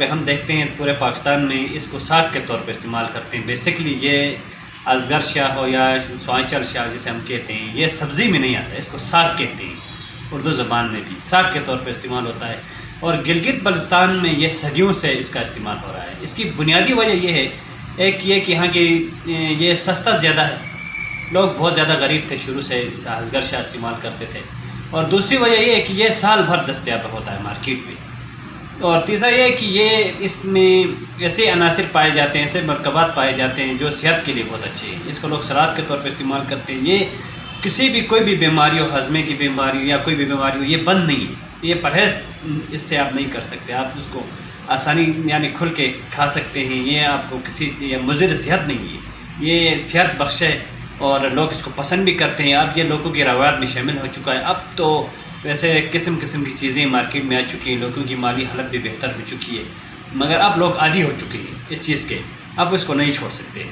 पे हम देखते हैं पूरे पाकिस्तान में इसको साग के तौर पे इस्तेमाल करते हैं। बेसिकली ये असगर शाह हो या स्वांचल शाह जिसे हम कहते हैं, ये सब्ज़ी में नहीं आता, इसको साग कहते हैं। उर्दू ज़बान में भी साग के तौर पे इस्तेमाल होता है और गिलगित बल्तिस्तान में ये सदियों से इसका इस्तेमाल हो रहा है। इसकी बुनियादी वजह ये है, एक ये कि यहाँ की ये सस्ता ज़्यादा है, लोग बहुत ज़्यादा गरीब थे, शुरू से असगर शाह इस्तेमाल करते थे। और दूसरी वजह ये है कि ये साल भर दस्तयाब होता है मार्केट में। और तीसरा ये है कि ये इसमें ऐसे अनासर पाए जाते हैं, ऐसे मरकबात पाए जाते हैं जो सेहत के लिए बहुत अच्छे हैं। इसको लोग सलाद के तौर पे इस्तेमाल करते हैं। ये किसी भी कोई भी बीमारी हो, हजमे की बीमारी हो या कोई भी बीमारी हो, ये बंद नहीं है, ये परहेज़ इससे आप नहीं कर सकते, आप उसको आसानी यानी खुल के खा सकते हैं। ये आपको किसी ये मुज़िर सेहत नहीं है, ये सेहत बख्श है और लोग इसको पसंद भी करते हैं। अब ये लोगों की रवायत में शामिल हो चुका है। अब तो वैसे किस्म किस्म की चीज़ें मार्केट में आ चुकी हैं, लोगों की माली हालत भी बेहतर हो चुकी है, मगर अब लोग आदी हो चुके हैं इस चीज़ के, अब वो इसको नहीं छोड़ सकते।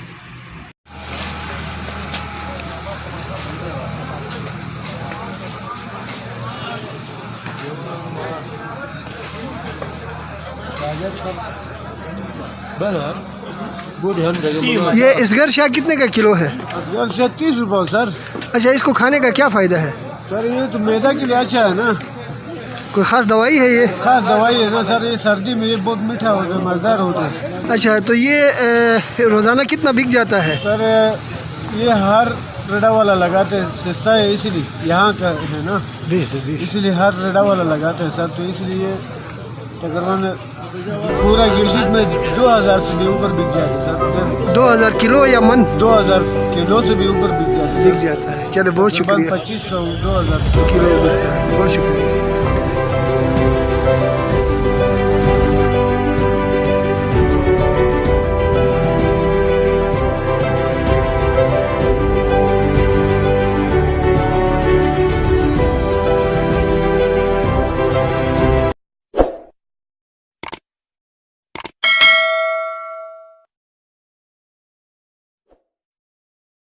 ये असगर शाह कितने का किलो है? असगर शाह 30 रुपये सर। अच्छा, इसको खाने का क्या फ़ायदा है? सर ये तो मैदा के लिए अच्छा है ना। कोई ख़ास दवाई है ये? खास दवाई है ना सर, ये सर्दी में ये बहुत मीठा होता है, मज़ेदार होता है। अच्छा, तो ये रोज़ाना कितना बिक जाता है? सर ये हर रेडा वाला लगाते हैं, सस्ता है इसलिए, यहाँ का है ना, इसलिए हर रेडा वाला लगाते हैं सर। तो इसलिए तकरीबन पूरा गिलगित में 2000 से भी ऊपर बिक जाता है सर। 2000 किलो या मन? 2000 किलो से भी ऊपर बिक जाता है। चलो, बहुत शुक्रिया। 2500 2000 किलो बिकता है। बहुत शुक्रिया।